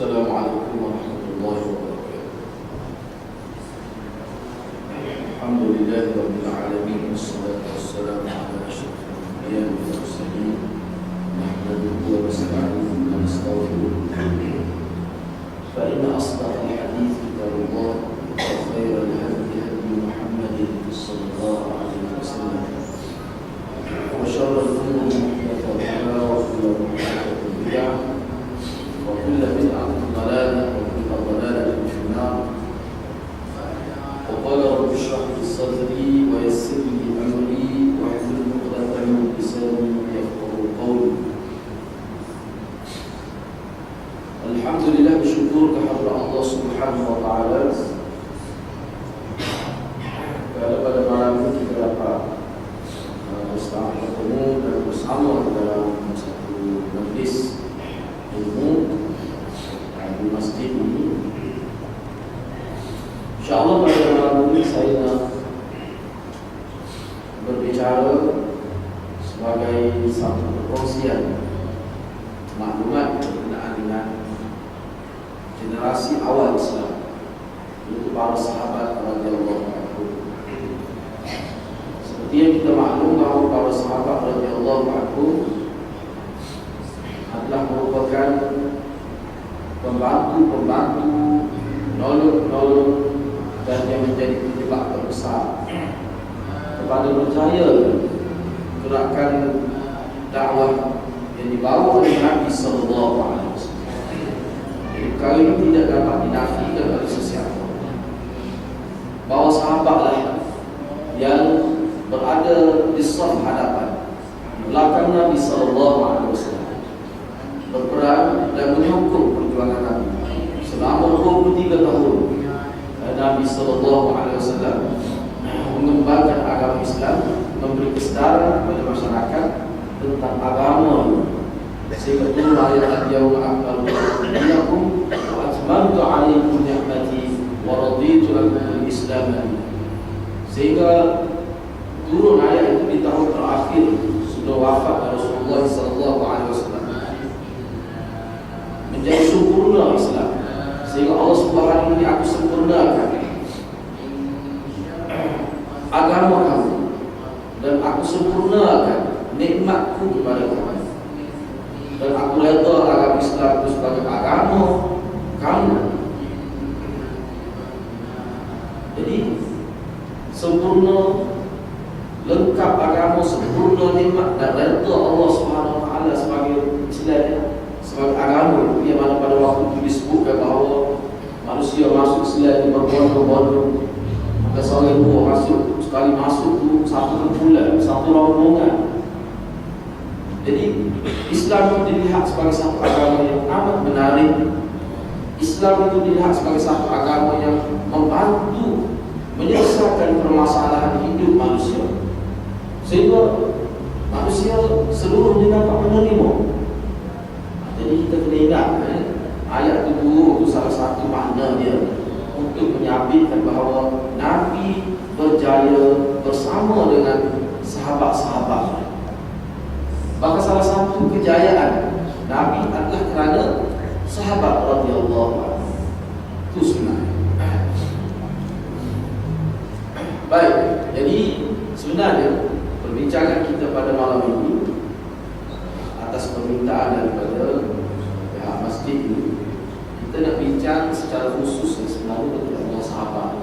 Assalamualaikum warahmatullahi wabarakatuh. Alhamdulillahirabbil alamin wassalatu wassalamu ala asyrafil anbiya'i wal mursalin nahmaduhu wa nasta'inuhu wa nastaghfiruh. Fa inna asdaqal hadits kitabullah wa khairal hadi hadi Muhammadin sallallahu alaihi wasallam wa syarrul umuri muhdatsatuha wa kullu muhdatsatin bid'ah وكل بدعة ضلالة وكل ضلالة في النار. وقال رب اشرح لي صدري ويسر لي أمري واحلل عقدة من لساني يفقهوا قولي. Alhamdulillah, bersyukur kehadirat Allah Subhanahu wa taala kerana pada malam ini kita dapat bertemu dan bersama dalam satu majlis ilmu di masjid ini. InsyaAllah pada malam ini saya nak berbicara sebagai satu perkongsian maklumat berkenaan dengan generasi awal Islam, iaitu para sahabat radhiyallahu anhum. Seperti yang kita maklum bahawa para sahabat radhiyallahu anhum adalah merupakan pembantu-pembantu, penolong-penolong dan yang menjadi penyebab terbesar kepada berjaya gerakan dakwah yang dibawa oleh Nabi sallallahu alaihi wasallam. Jadi perkara ini tidak dapat dinafikan oleh sesiapa bahawa sahabatlah yang berada di saf hadapan belakang Nabi sallallahu alaihi wasallam, berperang dan menyokong perjuangan Nabi selama 23 tahun. Nabi sallallahu alaihi wasallam mengembangkan agama Islam, memberi kesedaran kepada masyarakat tentang agama, sehingga Allah al-yawma akmaltu lakum wa atmamtu 'alaykum ni'mati wa raditu lakum al-Islam. Sehingga turun ayat itu di tahun terakhir sudah wafat Rasulullah sallallahu alaihi wasallam, menjadi sempurna Islam, sehingga Allah Subhanahu wa taala aku sempurnakan agama kamu dan aku sempurnakan nikmatku kepada kamu, dan aku redha agama Islam itu sebagai agama kamu. Jadi sempurna, lengkap agama, sempurna nikmat dan redha Allah Subhanahu wa taala sebagai istilahnya sebagai agama yang mana pada waktu itu disebutkan bahawa manusia masuk Islam di berbondong-bondong, maka seorang ibu sekali masuk tu satu kumpulan, satu rombongan. Jadi Islam itu dilihat sebagai satu agama yang amat menarik. Islam itu dilihat sebagai satu agama yang membantu menyelesaikan permasalahan hidup manusia, sehingga manusia seluruhnya dapat menerima. Jadi kita kena ingat ayat itu salah satu makna dia untuk menyabitkan bahawa Nabi berjaya bersama dengan sahabat-sahabat. Bahkan salah satu kejayaan Nabi adalah kerana sahabat radhiyallahu anhu. Itu sebenarnya. Baik, jadi sebenarnya perbincangan kita pada malam ini atas permintaan daripada pihak masjid ini, kita nak bincang secara khusus sebenarnya tentang sahabat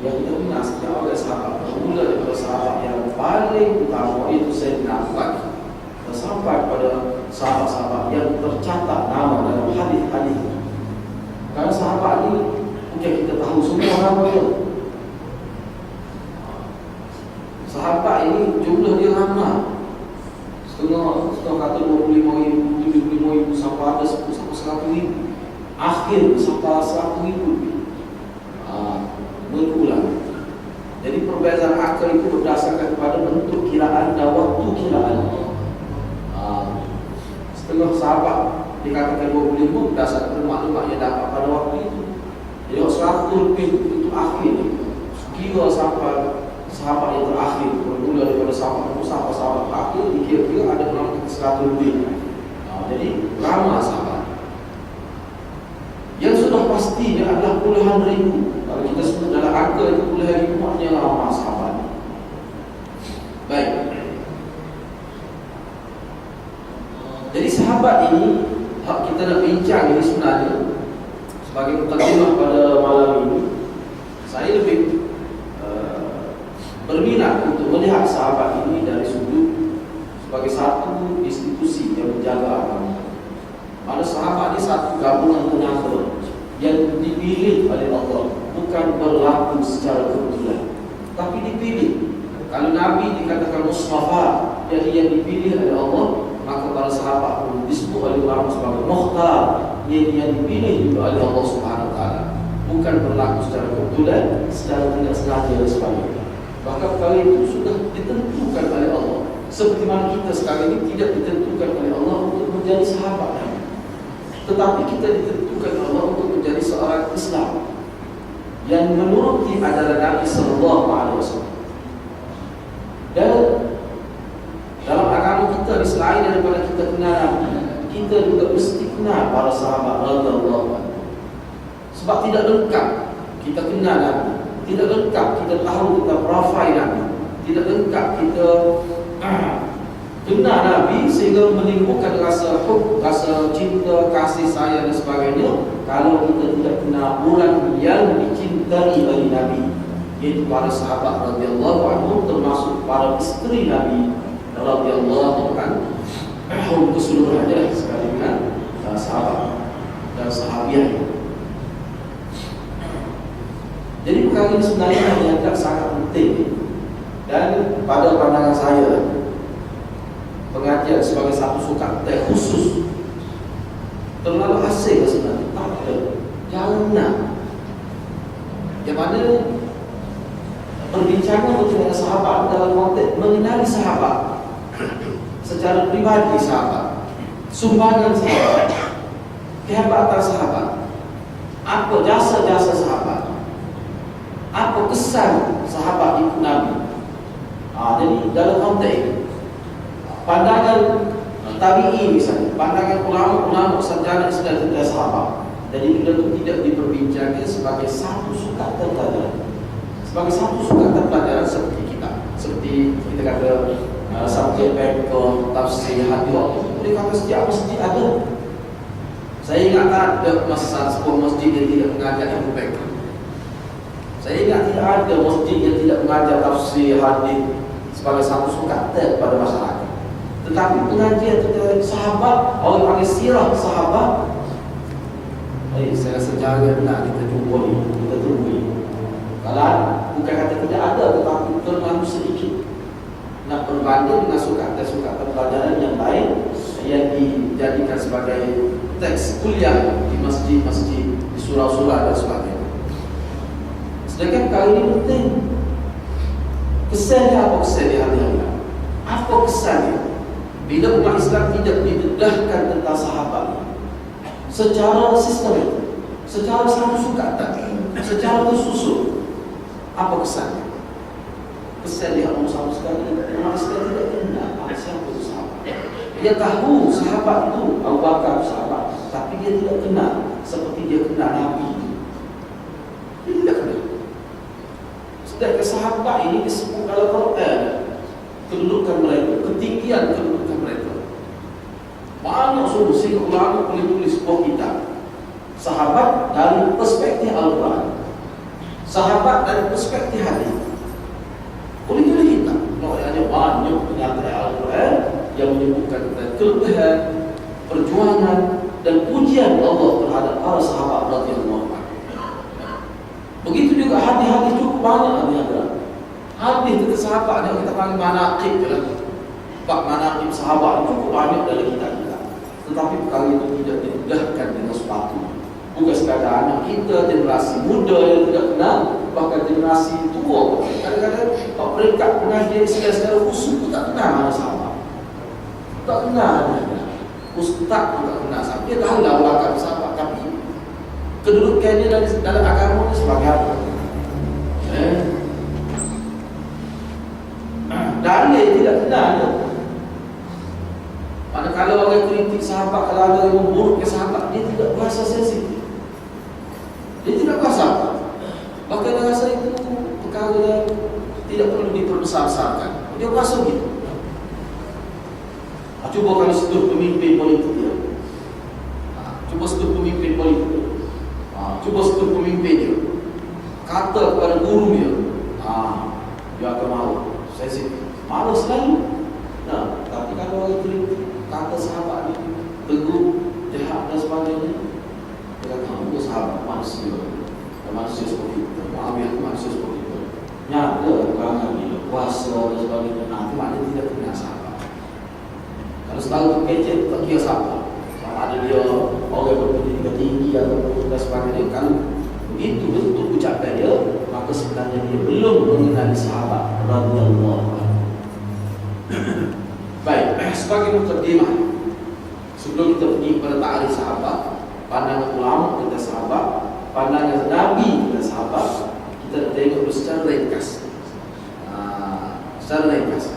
yang kita kenal sejak awal. Sahabat bermula daripada sahabat yang paling utama, iaitu Sayyidina Abu Bakar, dan sampai kepada sahabat-sahabat yang tercatat nama dalam hadis-hadis. Kerana sahabat ini bukan kita tahu semua nama dia. Sahabat ini jumlah dia ramai. Setengah kata 25,000, 75,000, sampai ada 100,000. Akhir sampai 100,000 berulang. Jadi perbezaan akal itu berdasarkan kepada bentuk kiraan dan waktu kiraan. Setengah sahabat dikatakan 25 berdasarkan maklumat yang dapat pada waktu itu. Jadi 100 lebih itu akhir. Kira sampai sahabat yang terakhir, bermula daripada sahabat itu sampai sahabat terakhir, dikira-kira ada dalam 100 lebih. Jadi ramai sahabat. pasti dia adalah puluhan ribu. Kalau kita sebut dalam angka itu puluhan ribu, maknanya ramai sahabat. Baik. Jadi sahabat ini, kita nak bincang ini sebenarnya sebagai mukadimah pada malam ini. Saya lebih berminat untuk melihat sahabat ini dari sudut sebagai satu institusi yang menjaga agama. Mana sahabat ini satu gabungan penyata yang dipilih oleh Allah, bukan berlaku secara kebetulan, tapi dipilih. Kalau Nabi dikatakan Mustafa, jadi yang dipilih oleh Allah, maka para sahabat pun disebut oleh ulama sebagai Mukhtar, yang dipilih juga oleh Allah Subhanahu Wa Taala, bukan berlaku secara kebetulan, secara tidak sengaja dan sebagainya. Bahkan perkara itu sudah ditentukan oleh Allah. Seperti mana kita sekarang ini tidak ditentukan oleh Allah untuk menjadi sahabat Nabi, tetapi kita ditentukan oleh Allah untuk menjadi seorang Islam yang menuruti ajaran Nabi Sallallahu Alaihi Wasallam. Dan dalam agama kita, selain daripada kita kenal Nabi, kita juga mesti kenal para sahabat radhiyallahu anhu. Sebab tidak lengkap kita kenal Nabi, tidak lengkap kita tahu kita profil Nabi, tidak lengkap kita kenal Nabi sehingga menimbulkan rasa hub, rasa cinta, kasih sayang dan sebagainya, kalau kita tidak kenal orang yang dicintai oleh Nabi, iaitu para sahabat radhiyallahu anhum, termasuk para isteri Nabi radhiyallahu anhum keseluruhannya, sekali dengan sahabat dan sahabiah. Jadi perkara ini sebenarnya dianggap sangat penting, dan pada pandangan saya, pengajian sebagai satu sukat teh khusus terlalu asing sebenarnya. Tak ada, jangan nak. Yang mana perbincangan dengan sahabat dalam konteks mengenali sahabat secara pribadi, sahabat, sumbangan sahabat, kehebatan sahabat, apa jasa-jasa sahabat, apa kesan sahabat ikut Nabi. Jadi dalam konteks pandangan tabi'in misalnya, pandangan ulama-ulama sarjana Islam tentang sahabat, jadi kita itu tidak diperbincangkan sebagai satu sukatan pelajaran, sebagai satu sukatan pelajaran seperti kita kata subjek bengkel, tafsir, hadis. Boleh kata setiap masjid ada. Saya ingat ada sebuah masjid yang tidak mengajar ilmu bengkel. Saya ingat tidak ada masjid yang tidak mengajar tafsir, hadis sebagai satu sukatan pada masyarakat. Tetapi pengajian tentang sahabat, orang panggil sirah sahabat, saya rasa jangan nak kita jumpa kita tunggu. Kalau bukan kata tidak ada, tetapi terlalu sedikit. Nak berbanding dengan sukatan pelajaran yang lain yang dijadikan sebagai teks kuliah di masjid-masjid, di surau-surau dan sebagainya. Sedangkan kali ini penting. Kesannya apa kesannya hati-hati? Apa kesannya bila umat Islam tidak didedahkan tentang sahabat secara sistematik, secara satu sukatan, secara tersusun? Apa kesannya? Kesan dia orang sama sekali umat Islam tidak kenal siapa itu sahabat. Dia tahu sahabat itu Abu Bakar sahabat, tapi dia tidak kenal seperti dia kenal Nabi. Dia tidak kenal. Sedangkan sahabat ini disebut dalam Quran kedudukan mereka, ketinggian kedudukan mereka. Banyak sungguh sehingga ulama boleh tulis sebuah kitab sahabat dari perspektif Al-Quran, sahabat dari perspektif hadis. Boleh tulis kitab. Ada banyak pernyataan Al-Quran yang menyebutkan tentang kelebihan, perjuangan dan pujian Allah terhadap para sahabat radhiyallahu anhu. Begitu juga hadis-hadis cukup banyak hadis tentang sahabat yang kita panggil manaqib lah. Bab manaqib sahabat cukup banyak dalam kitab kita. Tetapi perkara itu tidak didedahkan dengan sepatu. Bukan sekadar anak kita, generasi muda yang tidak kenal, bahkan generasi tua. Kadang-kadang peringkat pengajian secara khusus pun tak kenal mana sahabat. Tak kenal mana. Ustaz pun tak kenal sahabat. Dia tahu lah ulama sahabat, tapi kedudukannya dalam agama ini sebagai apa? Dan dia tidak kenal. Manakala orang kritik sahabat, kalau ada yang memburukkan sahabat, dia tidak berasa sensitif. Bahkan dia rasa itu perkara yang tidak perlu diperbesar-besarkan. Dia rasa begitu. Cuba kalau setur pemimpin politik dia. Cuba setur pemimpin politik dia. Cuba setur pemimpin dia. Kata kepada guru dia. Dia akan malu. Saya sih malu selalu. Tapi kalau orang itu kata sahabat dia teguh, jahat dan sebagainya, dia kata, aku sahabat manusia. Manusia seperti itu. Maaf manusia seperti itu. Nyata perangan dia, kuasa dan sebagainya. Itu maknanya tidak punya sahabat. Kalau selalu kecil, tak kira sahabat. Sama ada dia orang berpendidikan tinggi atau dan sebagainya. Kalau begitu betul ucapan dia, maka sebenarnya dia belum mengenali sahabat radhiyallahu anhu. Baik, sebagai mukadimah, sebelum kita pergi pada ta'arif sahabat, pandangan ulama tentang sahabat, pandangan Nabi tentang sahabat, kita tengok dulu secara ringkas. Secara ringkas.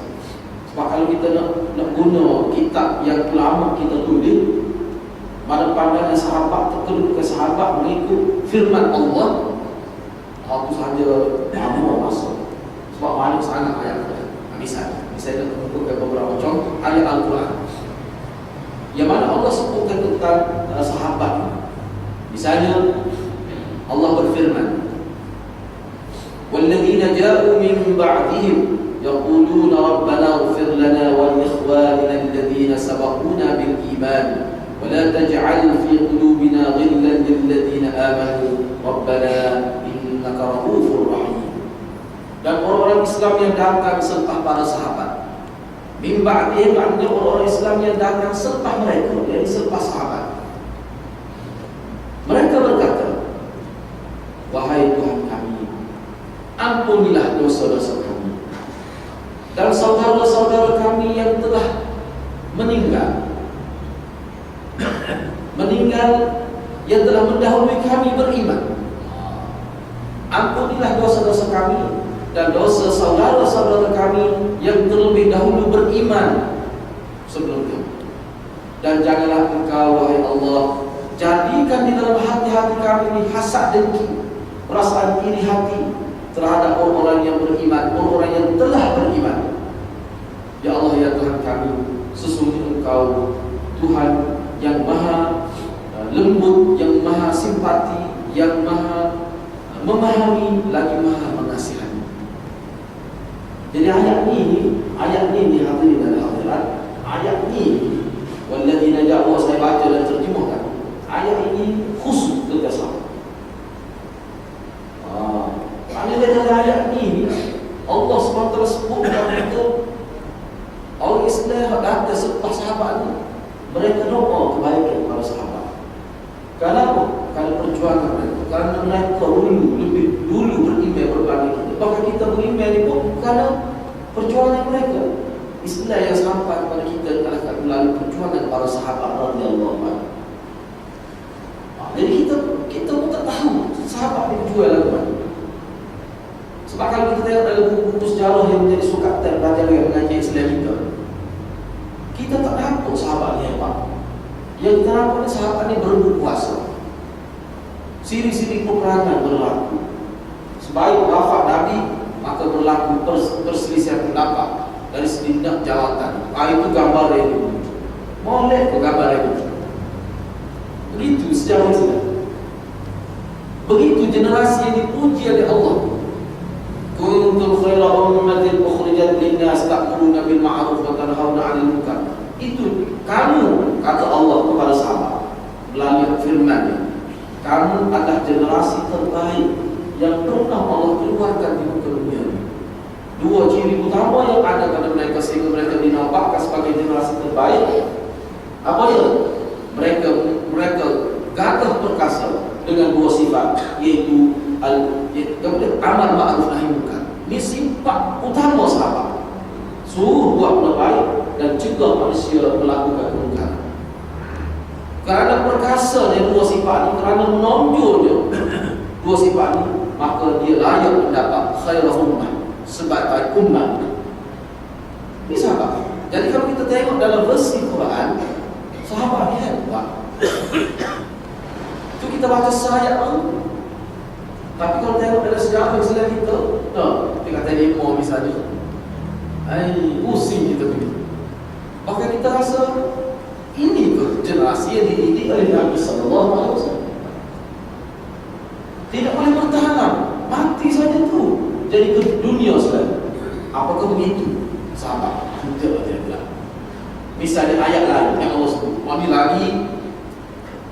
Sebab kalau kita nak guna kitab yang ulama kita tulis, pada pandangan sahabat terkedudukan sahabat mengikut firman Allah, itu saja lama masuk. Sebab banyak sangat ayat. Misalnya saya nak tunjukkan beberapa contoh ayat Al-Quran yang mana Allah sebutkan tentang sahabat. Misalnya Allah berfirman, وَالَّذِينَ جَاءُوا مِنْ بَعْدِهِمْ يَقُولُونَ رَبَّنَا اغْفِرْ لَنَا وَلِإِخْوَانِنَا الَّذِينَ سَبَقُونَا بِالْإِيمَانِ وَلَا تَجْعَلْ فِي قُلُوبِنَا غِلًّا لِلَّذِينَ آمَنُوا رَبَّنَا إِنَّكَ رَءُوفٌ رَحِيمٌ. Dan orang-orang Islam yang datang selepas para sahabat, mimba dia maknanya orang-orang Islam yang datang selepas mereka, yakni selepas sahabat. Mereka berkata, wahai Tuhan kami, ampunilah dosa-dosa kami dan saudara-saudara kami yang telah meninggal yang telah mendahului kami beriman. Ampunilah dosa-dosa kami dan dosa saudara-saudara kami yang terlebih dahulu beriman sebelum kami. Dan janganlah Engkau, wahai Allah, jadikan di dalam hati-hati kami ini hasad dengki, perasaan iri hati terhadap orang-orang yang beriman, orang-orang yang telah beriman. Ya Allah, ya Tuhan kami, sesungguhnya Engkau Tuhan yang maha lembut, yang maha simpati, yang maha memahami, lagi maha mengasihani. Jadi ayat ini hadirin dan hadirat, ayat ini walladzina ja'u, saya baca dan terjemahkan. Ayat ini khusus tentang sahabat. Maknanya dalam ayat ini Allah SWT sebutkan kita orang Islam datang selepas sahabat ini, mereka doa kebaikan kepada sahabat. Kenapa? Kerana perjuangan mereka, kerana mereka lebih dulu beriman berbanding kita. Bahkan kita beriman ini pun kerana perjuangan mereka. Islam yang sampai kepada kita adalah melalui perjuangan para sahabat radhiyallahu anhu. Jadi kita pun tak tahu sahabat ini berjuang lagu mana. Sebab kalau kita tengok dalam buku sejarah yang menjadi sukatan pelajar yang mengajar Islam kita tak nampak sahabat ni hebat. Yang kita nampak sahabat ni berebut kuasa. Siri-siri peperangan berlaku. Sebaik wafat Nabi, maka berlaku perselisihan pendapat dari setindak jawatan. Itu gambar itu. Molek ke gambar itu. Begitu sejarah Islam. Begitu generasi yang dipuji oleh Allah. Kuntum khaira ummatin ukhrijat lin-nas ta'muruna bil ma'ruf wa tanhauna 'anil munkar. Itu kamu, kata Allah kepada sahabat melalui firman-Nya. Kamu adalah generasi terbaik yang pernah Allah keluarkan di muka dunia. Dua ciri utama yang ada pada mereka sehingga mereka dinampakkan sebagai generasi terbaik. Apa dia? Mereka gagah perkasa dengan dua sifat, iaitu amar ma'ruf nahi munkar. Ini sifat utama sahabat. Suruh buat benda baik dan cegah manusia melakukan kemungkaran. Kerana perkasanya dua sifat ini, kerana menonjolnya dua sifat ini, maka dia layak mendapat khairah ummah, sebagai ummah. Ini sahabat. Jadi kalau kita tengok dalam versi Quran, sahabat ni hebat. Itu kita baca ayat Tapi kalau tengok dalam sejarah Islam kita, kita kata demo misalnya, pusing kita begini. Bahkan kita rasa ini ke generasi yang dididik oleh Nabi Sallallahu Alaihi Wasallam. Tidak boleh bertahan, mati saja tu. Jadi ke dunia selalu. Apakah begitu? Sahabat, tidak dia bilang. Misalnya ayat lain yang Allah sebut, ini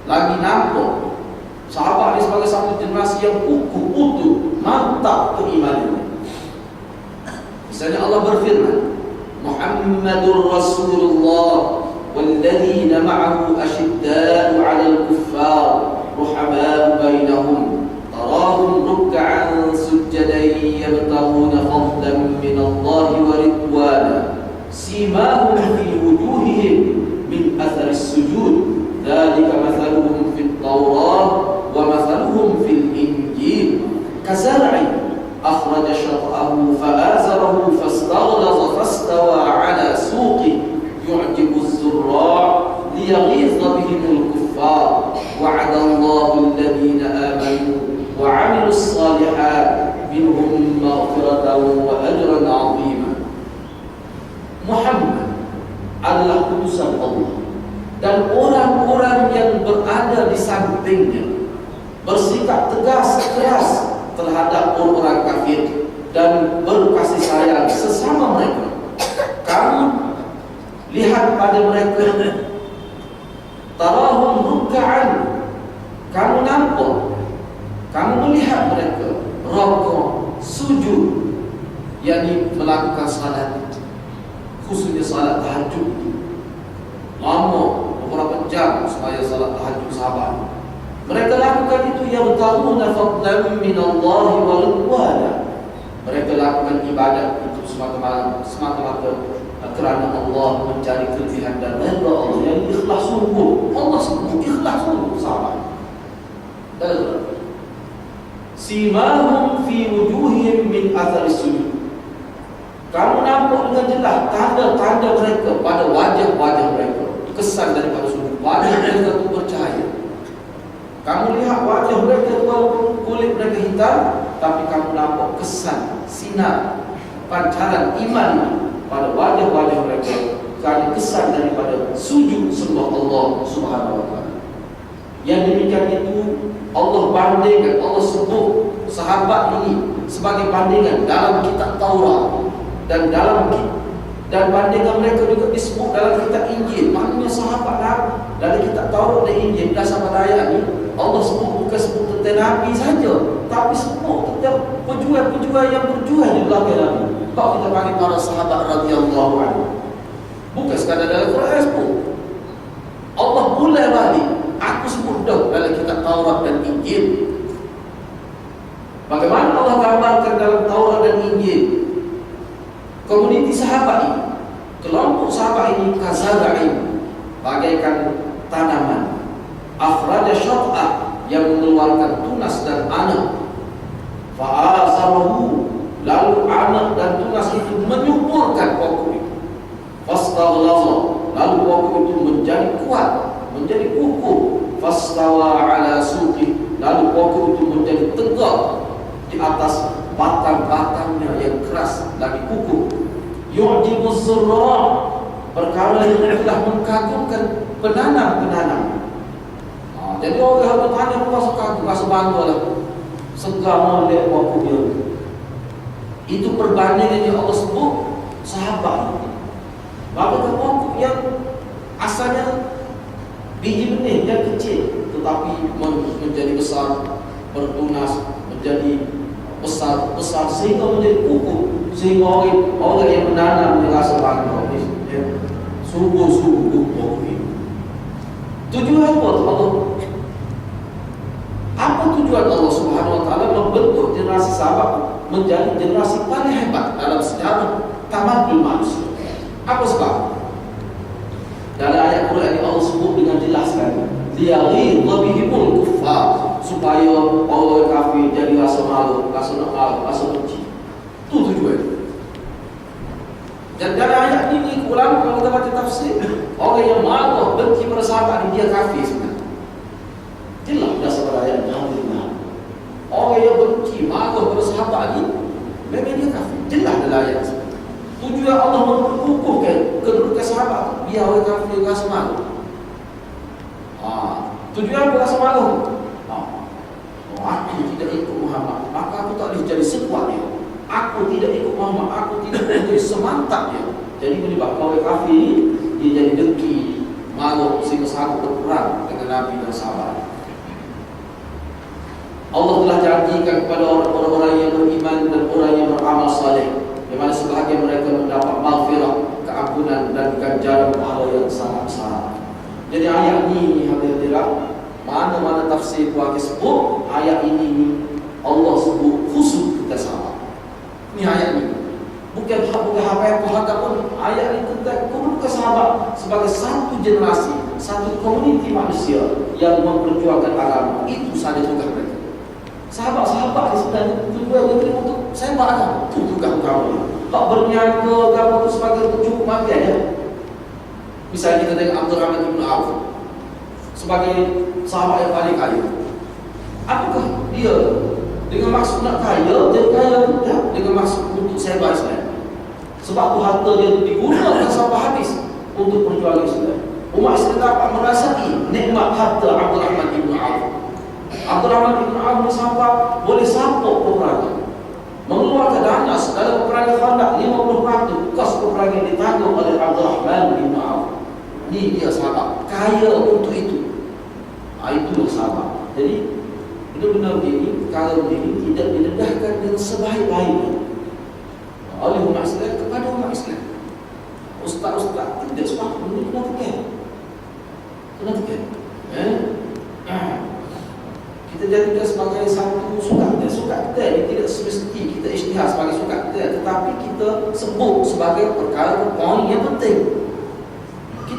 lagi nampak. Sahabat ini sebagai satu generasi yang kukuh, utuh, mantap keimanannya. Misalnya Allah berfirman, Muhammadur Rasulullah walladzina ma'ahu asyidda'u 'alal kuffar ruhama'u bainahum tarahum ruk'an sujjadan yabtaghuna fadlan minallahi wa ridwana simahum fi wujuhihim min atharis sujud dzalika mathaluhum fit Taurah ومثلهم في الإنجيل كزرع أخرج شطأه فآزره فاستغلظ فاستوى على سوقه يعجب الزراع ليغيظ بهم الكفار وعد الله الذين آمنوا وعملوا الصالحات منهم مغفرة وأجرا عظيما. Muhammad adalah utusan Allah dan orang-orang yang berada di sampingnya bersikap tegas keras terhadap orang kafir dan berkasih sayang sesama mereka. Kamu lihat pada mereka, tarahum ruk'an, kamu nampak, kamu melihat mereka rukuk, sujud, yakni melakukan salat, khususnya salat tahajud. Lama beberapa jam supaya salat tahajud sahabat. Mereka lakukan itu yabtaghuna fadlan minallahi wa ridwana. Mereka lakukan ibadat itu semata-mata kerana Allah mencari kelebihan dan redha Allah yang ikhlas sungguh. Allah sungguh ikhlas sungguh sahabat. Simahum fi wujuhihim min atharis sujud. Kamu nampak dengan jelas tanda-tanda mereka pada wajah-wajah mereka, kesan daripada sujud. Wajah mereka itu bercahaya. Kamu lihat wajah mereka walaupun kulit mereka hitam, tapi kamu nampak kesan, sinar, pancaran iman pada wajah-wajah mereka kerana kesan daripada sujud sembah Allah Subhanahu wa taala. Yang demikian itu Allah bandingkan, Allah sebut sahabat ini sebagai bandingan dalam kitab Taurat dan bandingan mereka juga disebut dalam kitab Injil. Maknanya sahabat dari kitab Taurat dan Injil dasar pada ayat ini Allah sebut bukan sebut tentang Nabi saja, tapi sebut tentang pejuang-pejuang yang berjuang di belakang Nabi. Kalau kita panggil para sahabat radhiyallahu anhu, bukan sekadar dalam Quran sebut. Allah mulai balik, aku sebut dah dalam kitab Taurat dan Injil. Bagaimana Allah gambarkan dalam Taurat dan Injil komuniti sahabat ini, kelompok sahabat ini kazara'in, bagaikan tanaman, akhraja syat'ah, yang mengeluarkan tunas dan anak, fa'azarahu, lalu anak dan tunas itu menyuburkan pokok itu, fastaghlaza, lalu pokok itu menjadi kuat, menjadi kukuh, fastawa ala suqi, lalu pokok itu menjadi tegak di atas batang-batangnya yang keras lagi kukuh. Yu'jibuz zurra', perkara yang telah mengagumkan penanam-penanam. Jadi orang yang bertanya rasa kagum, rasa bangga lah, segar melihat pokok dia. Itu perbandingan yang Allah sebut sahabat. Maka pokok yang asalnya biji benih yang kecil, tetapi menjadi besar, bertunas, menjadi besar sehingga menjadi kukuh, sehingga orang yang menanam merasa bangga. Sungguh-sungguh pokok ini. Tujuan Allah. Apa tujuan Allah Subhanahu wa taala membentuk generasi sahabat menjadi generasi paling hebat dalam sejarah tamadun manusia? Apa sebab? Dalam ayat Quran ini Allah sebut dengan jelas sekali, liyaghiza bihimul kuffar, supaya orang kafir jadi rasa malu, rasa nakal, rasa benci. Itu tujuan. Dan dalam ayat ini ulama kalau kita baca tafsir, orang yang malu benci pada sahabat ini dia kafir sebenarnya. Jelas dasar ayat yang orang yang benci marah pada sahabat ni, memang dia kafir. Jelas dalam ayat. Tujuan Allah memperkukuhkan kedudukan sahabat, biar orang kafir rasa malu. Tujuan apa rasa malu? Aku tidak ikut Muhammad, maka aku tak boleh jadi sekuat dia. Aku tidak ikut Muhammad, aku tidak boleh jadi semantap dia. Jadi menyebabkan orang kafir ni, dia jadi dengki, malu, sehingga sanggup berperang dengan Nabi dan sahabat. Allah telah janjikan kepada orang-orang yang beriman dan orang yang beramal saleh, di mana sebahagian mereka mendapat maghfirah, keampunan dan ganjaran pahala yang sangat besar. Jadi ayat ini hadirat, mana-mana tafsir kuat sebut ayat ini Allah sebut khusus kita sahabat. Ini ayat ini bukan apa pun. Ayat ini tentang kedudukan sahabat sebagai satu generasi, satu komuniti manusia yang memperjuangkan agama. Itu sahaja tugas mereka. Sahabat-sahabat ni sebenarnya tujuan mereka untuk sembah agama. Itu tugas kamu. Tak berniaga agama itu sebagai cukup mati aja. Misalnya kita tengok Abdul Rahman bin Auf sebagai sahabat yang paling kaya. Apakah dia dengan maksud nak kaya, dia kaya tidak dengan maksud untuk sebar Islam. Sebab tu harta dia digunakan sampai habis untuk perjuangan Islam. Umat Islam dapat merasai nikmat harta Abdul Rahman bin Auf. Abdul Rahman bin Auf sampai boleh sampuk peperangan, mengeluarkan dana dalam peperangan Khandaq 50% kos peperangan ditanggung oleh Abdul Rahman bin Auf. Ini dia sahabat kaya untuk itu. Itulah sahabat. Jadi benar-benar ini, perkara ini tidak didedahkan dengan sebaik-baiknya oleh umat Islam kepada umat Islam. Ustaz-ustaz tidak sepatutnya ini kena tekan. Kita jadikan sebagai satu sukat kita ini tidak semesti kita isytihar sebagai sukat kita, tetapi kita sebut sebagai perkara poin yang penting.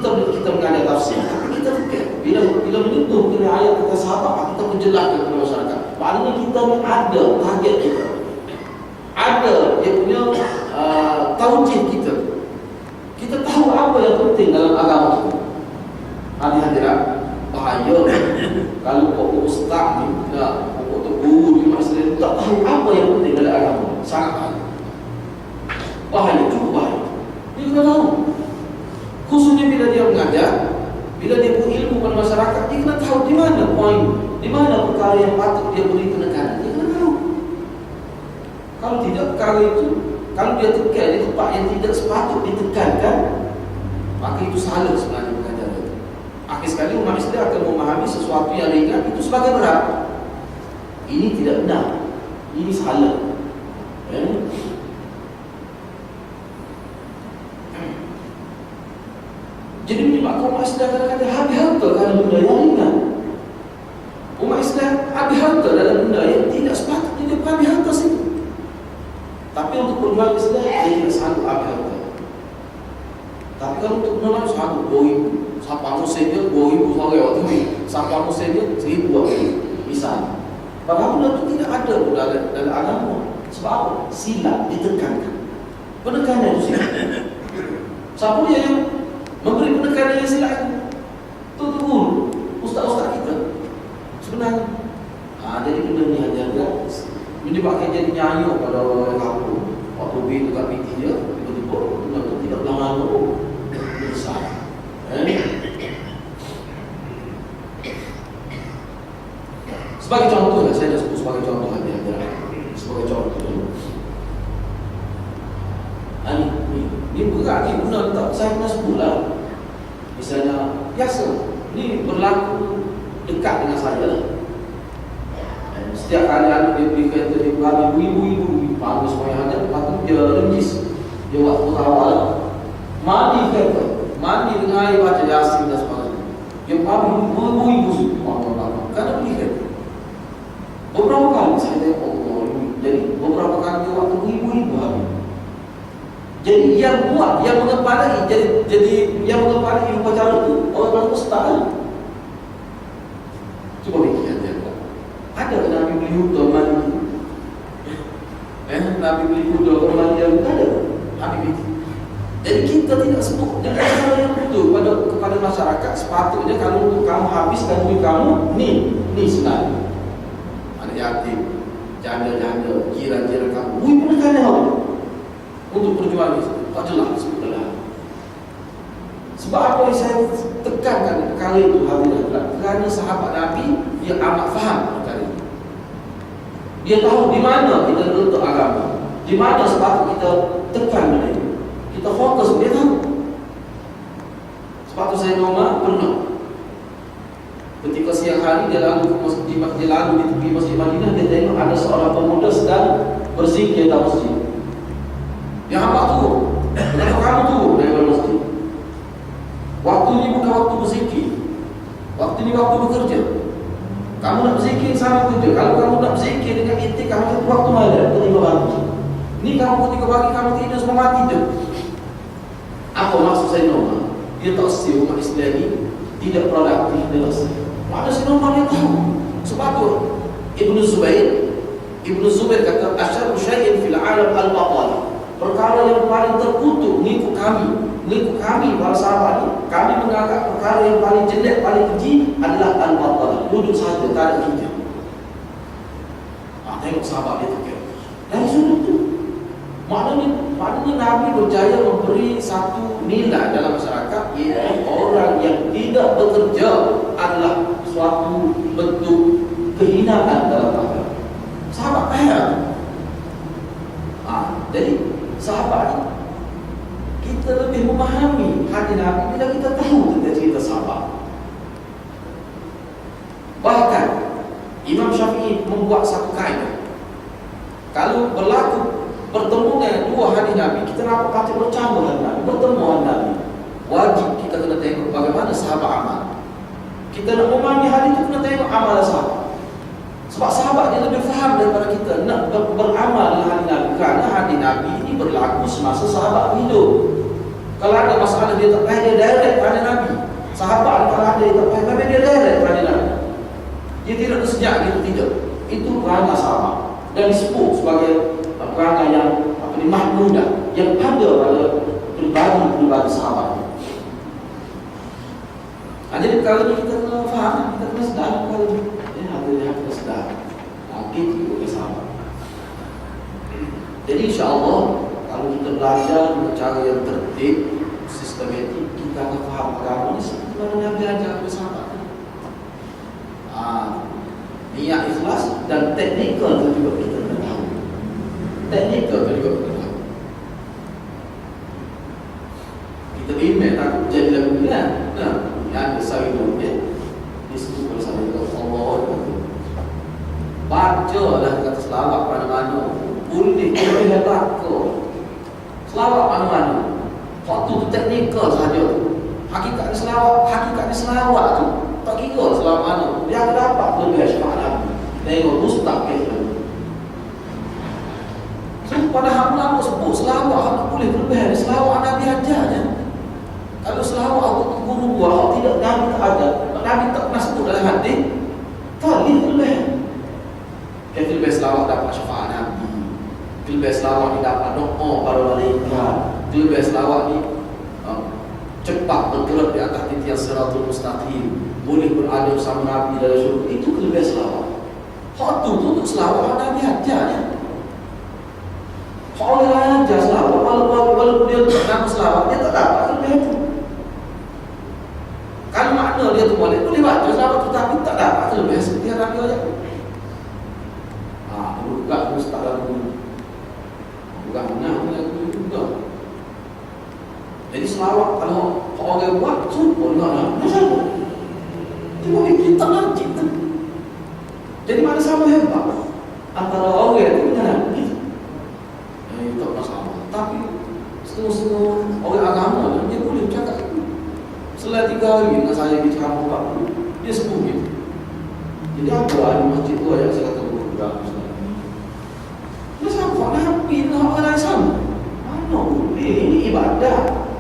Kita mengajar tafsir, tapi kita tekan bila menyentuh kena ayat kata sahabat, kita menjelaskan kepada masyarakat. Maknanya kita ni ada target kita, ada dia punya taujih kita. Kita tahu apa yang penting dalam agama kita. Hadirat bahaya kalau pokok ustaz ni, pokok tu guru di masjid tak tahu apa yang penting dalam agama. Sangat bahaya, cukup bahaya. Dia kena tahu. Khususnya bila dia mengajar, bila dia berilmu pada masyarakat, dia kena tahu di mana poin, di mana perkara yang patut dia beri penekanan. Dia kena tahu. Kalau tidak perkara itu, kalau dia tekan di tempat yang tidak sepatut ditekankan, maka itu salah sebenarnya mengajar itu. Akhir sekali umat Islam akan memahami sesuatu yang ringan itu sebagai berat. Ini tidak benar. Ini salah. Jadi menyebabkan umat Islam kadang-kadang habis harta dalam benda yang ringan. Umat Islam habis harta dalam benda yang tidak sepatutnya dia habis harta situ. Tapi untuk perjuangan Islam, dia tidak sanggup habis harta. Tapi kalau untuk menolong sanggup 2,000, sampai musim dia 2,000 sore waktu ni, sampai musim dia 1,000 waktu ni, misalnya. Padahal benda itu tidak ada dalam agama. Sebab apa? Silap ditekankan. Penekanan itu silap. Siapa dia yang memberi penekanan yang silap itu? Itu ustaz-ustaz kita sebenarnya. Jadi benda ni hanya menyebabkan jadi nyanyi pada orang kampung. Waktu B tu kat PT dia, tiba-tiba benda tu tidak lama besar. Sebagai contoh lah, saya dah sebut sebagai contoh saja. Sebagai contoh ni berat ni, guna tak saya nak sebut lah. Misalnya, biasa ni berlaku dekat dengan saya lah. Setiap kali dia beri kereta, dia berani ibu-ibu pagi semuanya ada, lepas tu dia rengis. Dia waktu awal mandi kereta, mandi dengan air baca Yasin dan sebagainya. Dia pagi ibu-ibu kerana beri kereta. Beberapa kali saya tengok, jadi beberapa kali dia waktu ibu-ibu habis. Jadi yang buat, yang mengepalai, jadi yang mengepalai upacara itu orang ustaz. Cuba fikir dia. Ada ke Nabi beli hudul mandi? Nabi beli hudul mandi yang ada. Nabi beli. Jadi kita tidak sebut dengan cara yang betul kepada masyarakat. Sepatutnya kalau kamu habiskan duit kamu, ni sebenarnya anak yatim, janda-janda, jiran-jiran kamu. Wih, pernah kan ada untuk perjuangan ini? Tak jelas sebenarnya. Sebab apa yang saya tekankan perkara itu hadirin? Kerana sahabat Nabi dia amat faham perkara itu. Dia tahu di mana kita letak agama, di mana sebab kita tekan benda itu. Kita fokus, dia tahu. Sebab tu saya Umar pernah ketika siang hari dia lalu ke masjid, dia lalu di tepi Masjid Madinah, dia tengok ada seorang pemuda sedang berzikir dalam masjid. Dia nampak turun. Kenapa kamu turun dari masjid? Waktu ini bukan waktu berzikir. Waktu ini waktu bekerja. Kamu nak berzikir sama kerja. Kalau kamu nak berzikir dengan itikaf itu waktu malam, ketika pagi. Ini kamu ketika pagi kamu tidur semua mati je. Apa maksud saya Umar? Dia tak sih umat Islam ini tidak produktif dengan saya. Mana si Umar dia tahu. Sebab tu Ibnu Zubair kata asyarru syai'in fil alam al-batal. Perkara yang paling terkutuk mengikut kami para sahabat ini, kami menganggap perkara yang paling jelek, paling keji adalah al-batal. Duduk saja, tak ada kerja. Tengok sahabat dia tak. Dari sudut tu maknanya Nabi berjaya memberi satu nilai dalam masyarakat, iaitu orang yang tidak bekerja adalah suatu bentuk kehinaan dalam agama. Sahabat kaya. Jadi sahabat ini kita lebih memahami hati Nabi bila kita tahu tentang cerita sahabat. Bahkan Imam Syafi'i membuat satu kaedah. Kalau berlaku bertemu dengan dua hadis Nabi, kita nampak kata bercampur hadis Nabi, bertemu hadis Nabi, wajib kita kena tengok bagaimana sahabat amal. Kita nak memahami hadis itu kena tengok amal sahabat. Sebab sahabat dia lebih faham daripada kita nak beramal dengan hadis Nabi. Kerana hadis Nabi ini berlaku semasa sahabat hidup. Kalau ada masalah dia tak payah, dia direct pada Nabi. Sahabat kalau ada dia tak payah, tapi dia direct pada Nabi. Dia tidak tersejak gitu, tidak. Itu perangai sahabat dan disebut sebagai perangai yang mahmudah, yang ada pada pribadi sahabat. Jadi perkara ini kita kena faham, kita kena sedar perkara ini. Dia kena sedar. Itu juga sahabat. Jadi insya-Allah kalau kita belajar dengan cara yang tertib, sistematik, kita akan faham agama ini seperti mana Nabi ajar kepada sahabat. Niat ikhlas dan teknikal itu juga kita kena tahu. Teknikal itu juga kita tahu. Kita email takut jadi lagu kan? Yang besar itu disebut bersama dengan Allah. Bacalah kata selawat mana-mana. Boleh takut. Selawat mana-mana. Waktu tu teknikal sahaja. Hakikatnya selawat tu tak kira selawat mana. Yang dapat lebih syafaat Nabi. Tengok mustaqil. So pada hamba sebut selawat hamba boleh lebih selawat Nabi ajarnya. Kalau selawat aku guru buat tidak Nabi tak ada. Nabi tak pernah sebut dalam hadis. Tak lebih. Kita lebih selawat dapat syafaat Nabi. Lebih selawat ni dapat doa para malaikat. Lebih selawat ni cepat bergerak di atas titian siratul mustaqim. Boleh berada bersama Nabi dalam syurga. Itu kelebihan selawat. Hak tu untuk selawat Nabi ajarnya. Hak orang ajar selawat walaupun dia tak nama selawat, dia tak dapat kelebihan itu. Kalau makna dia tu boleh baca selawat tu, tapi tak dapat kelebihan seperti yang Nabi ajar. Bukan mustaq lagu. Bukan benar lagu juga. Jadi selawat kalau orang buat sumpah lah. Kenapa? Cuma kita wajib kan. Jadi mana sama hebat antara orang itu dengan kita. Itu tak masalah. Tapi setengah-setengah orang agama dia boleh cakap itu. Setelah 3 hari dengan saya di Cikampek, dia sebut gitu. Jadi apa di masjid tu yang saya kata budak dia sama Nabi lah orang lain sama. Mana boleh, ini ibadah.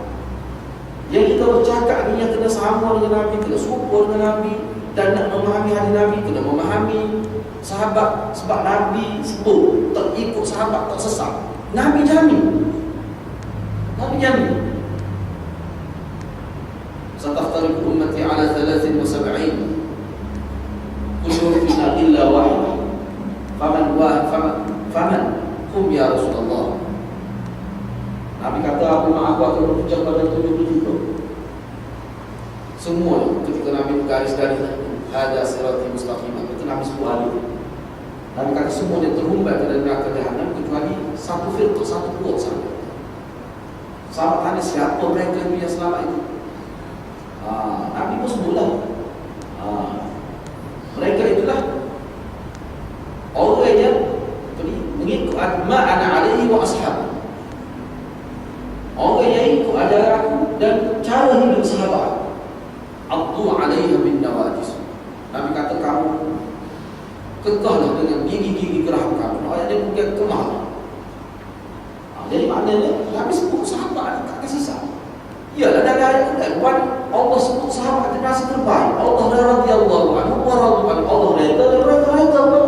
Yang kita bercakap ni yang kena sama dengan Nabi, kena serupa dengan Nabi, dan nak memahami hadis Nabi, kena memahami sahabat. Sebab Nabi sebut tak ikut sahabat tak sesat. Nabi jamin. Sataftariqu ummati ala 73 kullu finna illa wahid. Faman ya Rasulullah. Nabi kata, aku akan berhujjah pada 70 juta. Semua ketika Nabi garis-garis ada sirati mustaqimah, itu Nabi sebut ahli. Nabi kata semua dia terhumbat ke dalam neraka jahanam kecuali satu firqah, satu kuat sahaja. Sahabat tanya siapa mereka yang selamat itu? Nabi pun sebutlah. Mereka itulah orang yang mengikut ma'ana alaihi wa ashab. Orang yang ikut ajaran aku dan cara hidup sahabat. Addu alaiha bin nawajis. Nabi kata kamu kekahlah dengan gigi-gigi geraham kamu. Ayat dia bukan kemah. Jadi maknanya Nabi sebut sahabat tak kasih sisa. Iyalah dari ayat kedua Allah sebut sahabat itu masih terbaik. Allah radhiyallahu anhu wa radu anhu. Allah redha dan mereka redha Allah.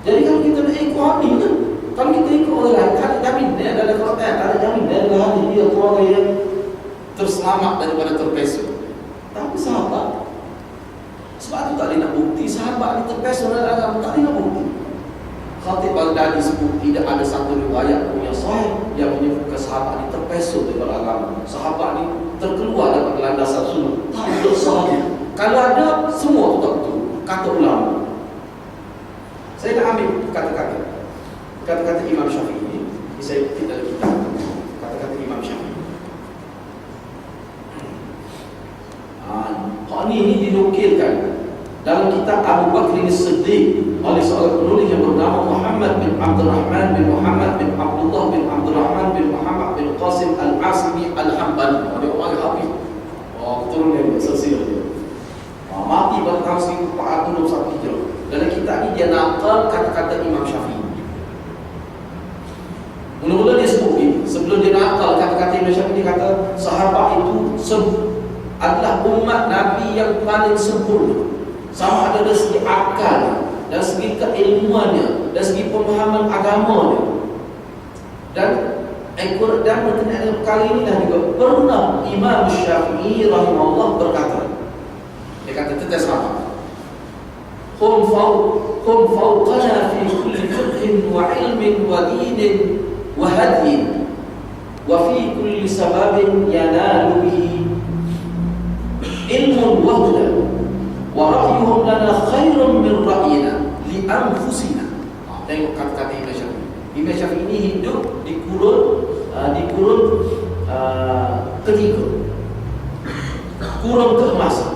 Jadi kalau kita nak ikut Nabi kan, kalau kita ikut orang lain, tak ada jamin dia dalam Quran, tak ada jamin dia dalam hati dia orang yang terselamat daripada terpesong. Tapi sahabat, sebab itu tak boleh nak bukti sahabat ni terpesong dalam agama, tak boleh nak bukti. Khatib Baghdadi sebut tidak ada satu riwayat pun yang sahih yang menyebutkan sahabat ni terpesong daripada agama. Sahabat ni terkeluar daripada landasan sunnah. Tak ada sahih. Kalau ada, semua tu tak betul. Kata ulama. Saya nak ambil kata-kata Imam Syafi'i ini. Saya kutip dalam kitab kata-kata Imam Syafi'i. Ini dinukilkan dalam kitab Abu Bakr As-Siddiq oleh seorang penulis yang bernama Muhammad bin Abdurrahman bin Muhammad bin Abdullah bin Abdurrahman bin Muhammad bin Qasim Al-Asimi Al-Hambali. Dia orang Habib. Keturunan dia silsilah dia. Mati pada tahun 1461 Hijrah. Dalam kitab ini dia nakal kata-kata Imam Syafi'i. Mula-mula dia sebut ini, sebelum dia nakal kata-kata Imam Syafi'i, dia kata sahabat itu adalah umat Nabi yang paling sempurna. Sama ada dari segi akal, dari segi keilmuannya, dari segi pemahaman agamanya. Dan berkenaan dengan kali ini dah juga pernah Imam Syafi'i rahimahullah berkata, dia kata tentang sahabat, hum fawqana fi kulli fiqhin wa ilmin wa dinin wa hadyin wa fi kulli sababin yanalu bihi ilmun wa huda wa ra'yuhum lana khairun min ra'yina li anfusina. Tengok kata-kata Imam Syafi'i. Imam Syafi'i ini hidup di kurun ketiga, kurun keemasan.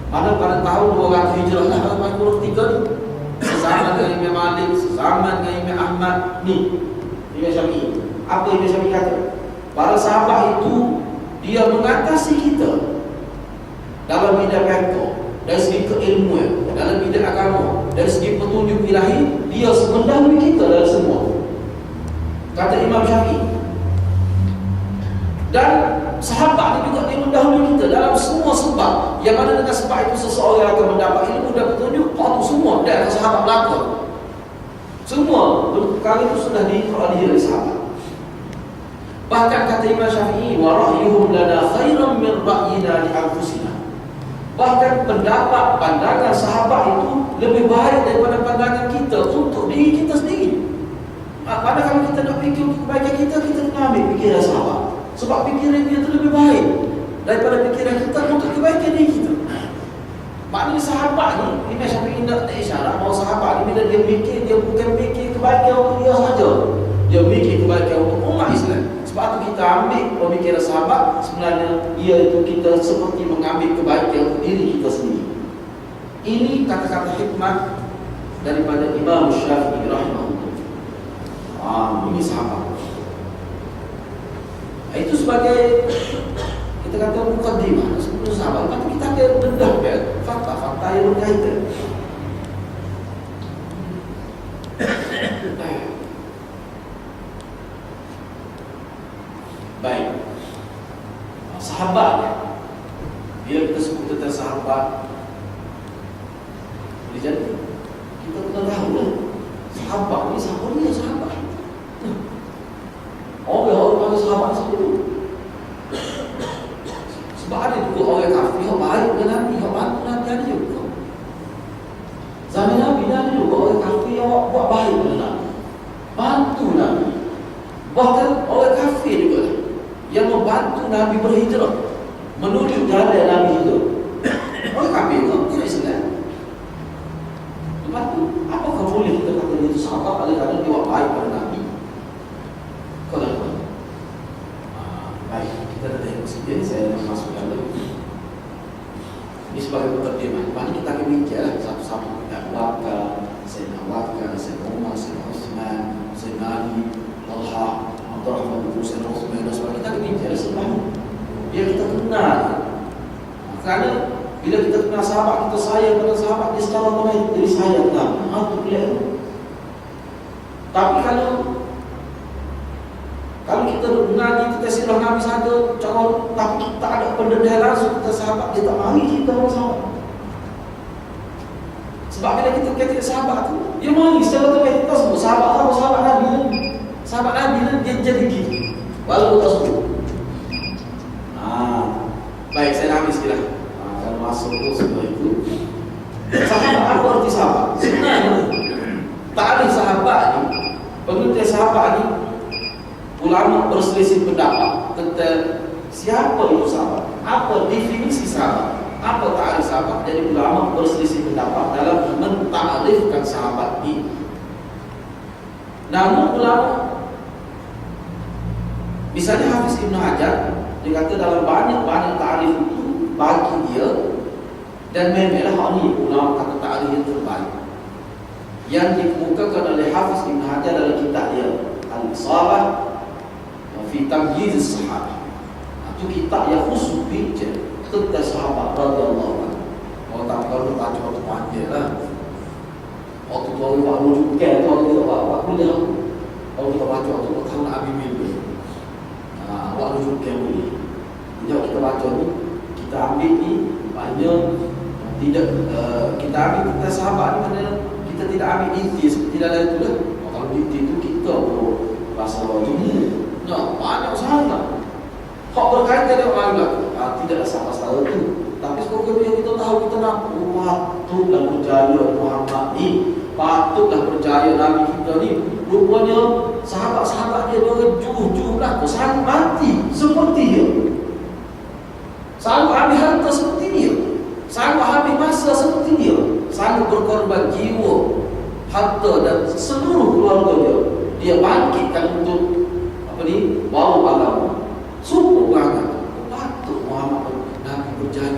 Pada tahun 200 Hijrah lah, pada kurun ketiga ni, sezaman dengan Imam Malik, sezaman dengan Imam Ahmad. Ni Imam Syafi'i. Apa Imam Syafi'i kata? Para sahabat itu dia mengatasi kita dalam bidang fiqh, dari segi keilmuan, dalam bidang agama, dari segi petunjuk ilahi, dia mendahului kita dalam semua. Kata Imam Syafi'i. Dan sahabat ini juga dia mendahului kita dalam semua sebab. Yang mana dengan sebab itu seseorang akan mendapat ilmu dan petunjuk, itu semua dari sahabat belakang. Semua perkara itu sudah diperoleh oleh sahabat. Bahkan kata Imam Syafi'i, wa ra'yuhum lana khairan min ra'yina li anfusina. Bahkan pendapat, pandangan sahabat itu lebih baik daripada pandangan kita untuk diri kita sendiri. Padahal kalau kita nak fikir untuk kebaikan kita, kita kena ambil fikiran sahabat. Sebab fikiran dia itu lebih baik daripada fikiran kita untuk kebaikan diri kita. Maknanya sahabat ni, Imam Syafi'i nak isyarat bahawa sahabat ni bila dia fikir, dia bukan fikir kebaikan untuk dia sahaja. Dia fikir kebaikan untuk umat Islam. Sebab tu kita ambil pemikiran sahabat, sebenarnya ia itu kita seperti mengambil kebaikan untuk diri kita sendiri. Ini kata-kata hikmah daripada Imam Syafi'i rahimahullah. Ini sahabat. Itu sebagai kita kata mukaddimah sebelum sahabat. Lepas kita akan bedah fakta-fakta yang berkaitan. Baik. Sahabat, bila kita sebut tentang sahabat, jadi kita kena tahu lah, sahabat ni siapa dia sahabat. Orang sahabat sebelum. Sebab ada juga orang kafir yang baik dengan Nabi, yang bantu Nabi ada juga. Zaman Nabi ada juga orang kafir yang buat baik dengan Nabi. membantu Nabi berhijrah, menuju jalan Nabi hijrah. Orang kafir tidak Islam. Lepas tu, apakah boleh kita kata dia itu sahabat kadang-kadang dia buat baik pada Nabi? Kau tak tahu? Baik, kita dah tengok sikit. Saya nak masukkan lagi. Ini sebagai pertemanan. Lepas ni kita akan mikir lah satu-satu. Abu Bakar, Sayyidina Abu Bakar, Sayyidina Umar, Sayyidina Uthman, Sayyidina Ali, Talha, Abdurrahman bin Sayyidina Uthman dan sebagainya. Kita akan mikir lah sebab biar kita kenal. Kerana bila kita kenal sahabat, kita sayang pada sahabat, dia secara otomatis jadi sayang tak? Itu pilihan. Tapi kalau kita mengenali, kita sirah Nabi saja, tapi kita ada pendedahan langsung kita sahabat, dia tak mari kita orang sahabat. Sebab bila kita kata sahabat tu, dia mari secara otomatis kita sebut sahabat Nabi. Sahabat Nabi dia jadi gitu. Walaupun tak sebut. Baik, saya nak habis sikit lah. Kalau masuk tu semua itu. Sahabat, apa arti sahabat? Sebenarnya tak ada sahabat ni. Pengertian sahabat ni, ulama berselisih pendapat tentang siapa itu sahabat, apa definisi sahabat, apa ta'rif sahabat. Jadi ulama berselisih pendapat dalam mentakrifkan sahabat ini. Namun ulama, misalnya Hafiz Ibn Hajar, dia kata dalam banyak-banyak ta'rif itu bagi dia, dan memanglah hal ini ulama kata ta'rif yang terbaik yang dikemukakan oleh Hafiz Ibn Hajar dalam kitab dia Al-Isabah fi Tamyiz as-Sahabah. Itu kitab yang khusus bincang tentang sahabat radhiyallahu anhu. Kalau tak perlu baca waktu panjang lah. Waktu tu orang buat rujukan tu, orang kita buat kuliah. Kalau kita baca waktu tu, tahu nak habis mimpi. Buat rujukan boleh. Sejak kita baca ni, kita ambil ni banyak tidak kita ambil tentang sahabat ni kerana kita tidak ambil inti seperti dalam itu lah. Kalau inti tu kita perlu bahasa jumlah. Banyak sangat. Hak berkaitan dengan orang lain. Tidaklah sama sahaja itu. Tapi sebagai yang kita tahu, kita nak patutlah berjaya Muhammad ni, patutlah berjaya Nabi kita ni. Rupanya sahabat-sahabat dia berjuh-juh lah, sanggup mati seperti dia, sanggup habis harta seperti dia, sanggup habis masa seperti dia, sanggup berkorban jiwa, harta dan seluruh keluarga dia. Dia bangkitkan untuk bawa agama. Sungguh banget patut Muhammad Nabi berjaya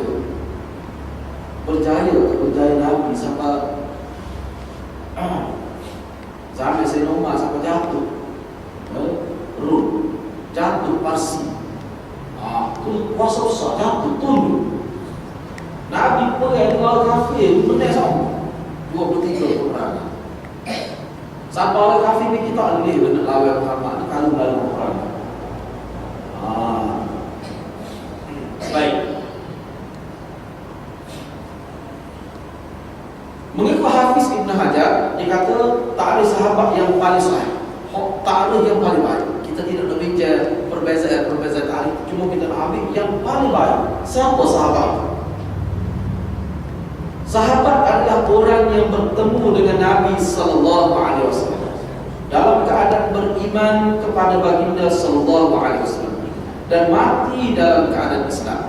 Nabi sampai Sayyidina Umar sampai jatuh jatuh Parsi. Tu kuasa besar jatuh tunduk. Nabi pergi orang kafir benar sama 23 peperangan. Sampai orang kafir ni kita boleh nak lawan Muhammad ni kalau dalam peperangan. Baik. Mengikut Hafiz Ibn Hajar, dia kata tak ada sahabat yang paling sahih, tak ada yang paling baik. Kita tidak nak bincang perbezaan tarikh, cuma kita nak ambil yang paling baik. Siapa sahabat? Sahabat adalah orang yang bertemu dengan Nabi sallallahu alaihi wasallam dalam keadaan beriman kepada baginda sallallahu alaihi wasallam dan mati dalam keadaan Islam.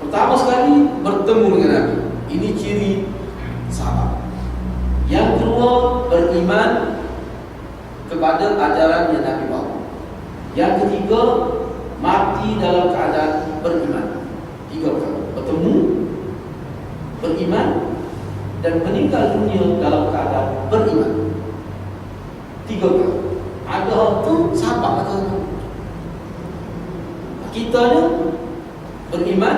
Pertama sekali bertemu dengan Nabi. Ini ciri sahabat. Yang kedua, beriman kepada ajaran yang Nabi bawa. Yang ketiga, mati dalam keadaan beriman. 3 perkara. Bertemu, beriman, dan meninggal dunia dalam keadaan beriman. 3 perkara. Ada orang tu sahabat kata tu. Kita ni beriman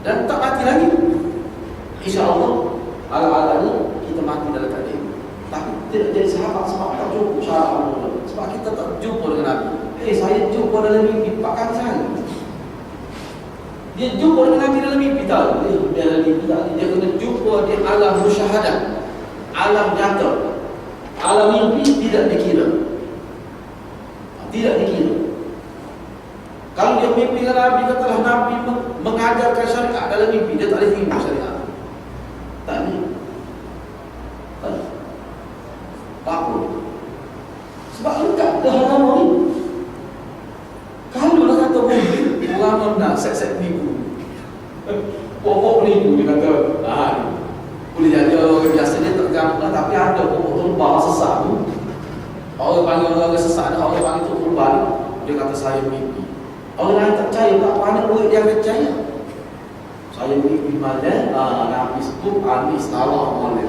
dan tak mati lagi. InsyaAllah ala-alanya kita mati dalam keadaan ini. Tapi tidak jadi sahabat sebab tak cukup syarat. Sebab kita tak jumpa dengan Nabi. Saya jumpa dalam mimpi 4 kali sehari. Dia jumpa dengan Nabi dalam mimpi tahu. Dia dalam mimpi tak. Dia kena jumpa di alam musyahadah, alam nyata. Alam mimpi tidak dikira. Tidak dikira. Kalau dia mimpi dengan Nabi, katalah Nabi mengajarkan syariat dalam mimpi, dia tak boleh terima syariat. Tak boleh. Tak boleh. Sebab lengkap dalam panggil orang sesat, Allah panggil tu kurban. Dia kata saya mimpi. Orang lain tak percaya, tak pandang duit dia akan percaya. Saya mimpi mana? Nabi sebut, ni selawat boleh.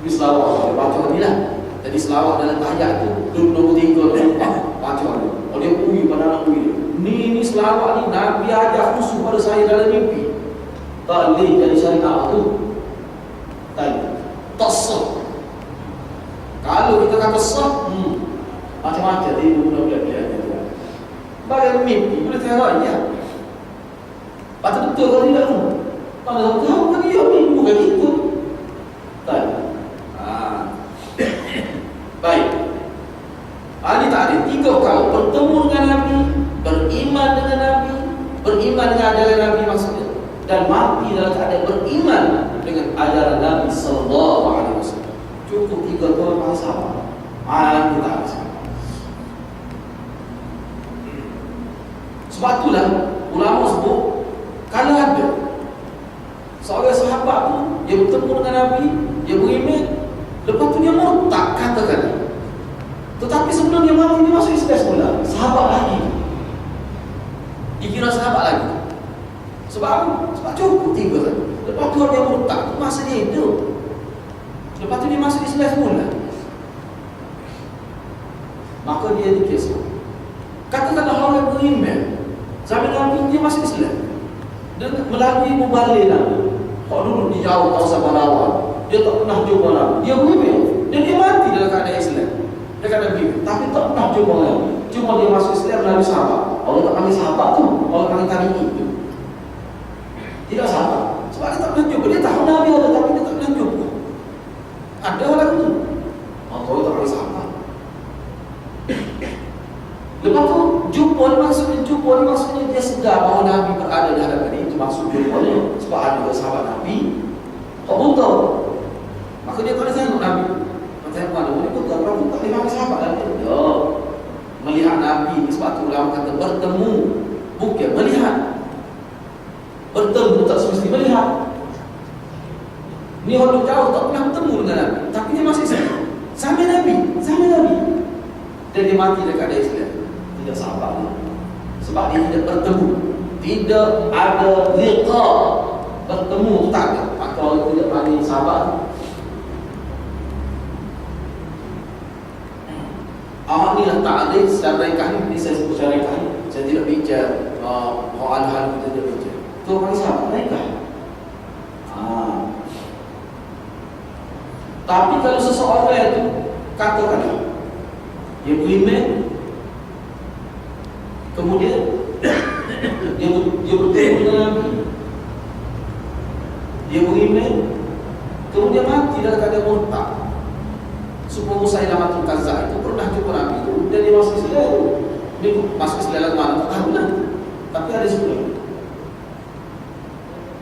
Ni selawat boleh. Baca ni lah. Jadi selawat dalam tahiyat tu, duduk nombor 3, 4, baca ni. Oh dia uji pada anak uji. Ni selawat ni, Nabi ajar khusus pada saya dalam mimpi. Tak boleh jadi syariah tu. Tak sah. Kalau kita kata sah, macam-macam dia guna bila-bila. Bagai mimpi, boleh terang je. Patut betul kalau tidak tu. Mana tahu kan dia mimpi, bukan itu. Tak. Baik. Ini tak ada 3 kau bertemu dengan Nabi, beriman dengan Nabi, beriman dengan ajaran Nabi maksudnya, dan mati dalam keadaan beriman dengan ajaran Nabi sallallahu alaihi wasallam. Cukup 3 kau masih sama. Ini tak ada. Sebab itulah ulama sebut, kalau ada seorang sahabat tu dia bertemu dengan Nabi, dia beriman, lepas tu dia murtad katakan. Tetapi sebelum dia mati dia masuk Islam semula, sahabat lagi. Dikira sahabat lagi. Sebab cukup 3 kan. Lepas tu dia murtad, masa dia hidup. Lepas tu dia masuk Islam semula. Maka dia dikisah. Katakanlah orang beriman zaman Nabi dia masuk Islam. Dia melalui mubalik Nabi. Kalau dulu dia jauh kawasan Balawan, dia tak pernah jumpa Nabi. Dia beriman dan dia mati dalam keadaan Islam. Dia kata begitu, tapi tak pernah jumpa Nabi. Cuma dia masuk Islam melalui sahabat. Allah tak panggil sahabat tu, Allah panggil tabi'in tu. Tidak sahabat. Sebab dia tak pernah jumpa. Dia tahu Nabi ada, tapi dia tak pernah jumpa. Ada orang tu. Allah tak panggil sahabat. Lepas tu jumpa maksudnya dia sedar bahawa Nabi berada di hadapan dia. Itu maksud jumpa dia. Sebab ada sahabat Nabi tak buta, maka dia tak boleh tengok Nabi. Tengok mana boleh buta, kalau tak boleh panggil sahabat Nabi. Melihat Nabi. Sebab tu ulama kata bertemu, bukan melihat. Bertemu tak semesti melihat. Ni orang jauh tak pernah bertemu dengan Nabi, tapi dia masih sama Nabi. Dan dia mati dekat ada Islam. Tidak sahabat ni. Sebab dia tidak bertemu, tidak ada liqa. Bertemu tu tak ada. Maka orang tidak panggil sahabat. Inilah ta'alih secara ringkas ni. Ini saya sebut secara ringkas ni. Saya tidak bicara hal-hal kita tidak bicara. Itu orang sahabat ringkas. Tapi kalau seseorang itu katakan dia beriman, kemudian dia bertemu dengan Nabi, dia beriman, kemudian mati dalam keadaan murtad. Supaya Musailamatul Kazzab itu pernah jumpa Nabi itu, dan dia masuk Islam. Dia masuk Islam mana tak tahu lah, tapi ada sebelum.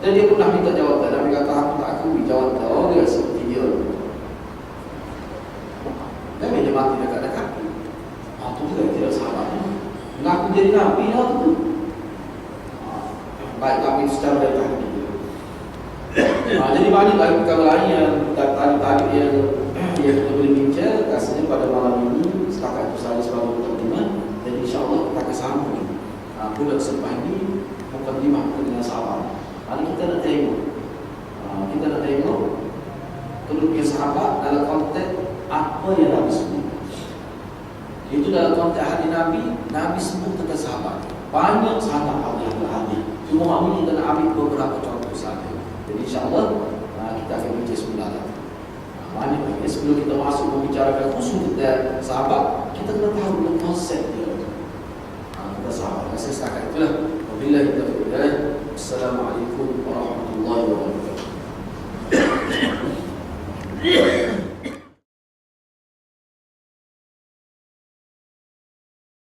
Dan dia pernah minta jawaban. Nabi kata aku tak akui jawaban. Oh dia seperti dia. Dan dia mati dekat-dekat. Itu juga tidak sahabatnya. Mengaku jadi Nabi lah tu. Baik kami secara dekat. Jadi banyak lagi perkara lain yang tadi yang kita boleh bincang. Rasanya pada malam ini setakat itu sahaja sebagai mukadimah. Jadi insyaAllah kita akan sambung bulan selepas ini mukadimah dengan sahabat. Hari kita nak tengok kedudukan sahabat dalam konteks apa yang Nabi sebut. Itu dalam konteks hadis Nabi sebut tentang sahabat. Banyak sahabat hadis. Cuma kami kita nak ambil beberapa contoh sahaja. Jadi insyaAllah kita akan bincang sebenarnya. Banyak lagi. Sebelum kita masuk membicarakan khusus tentang sahabat, kita kena tahu konsep dia. Kita sahabat. Saya setakat itulah. Wabillahi taufiq.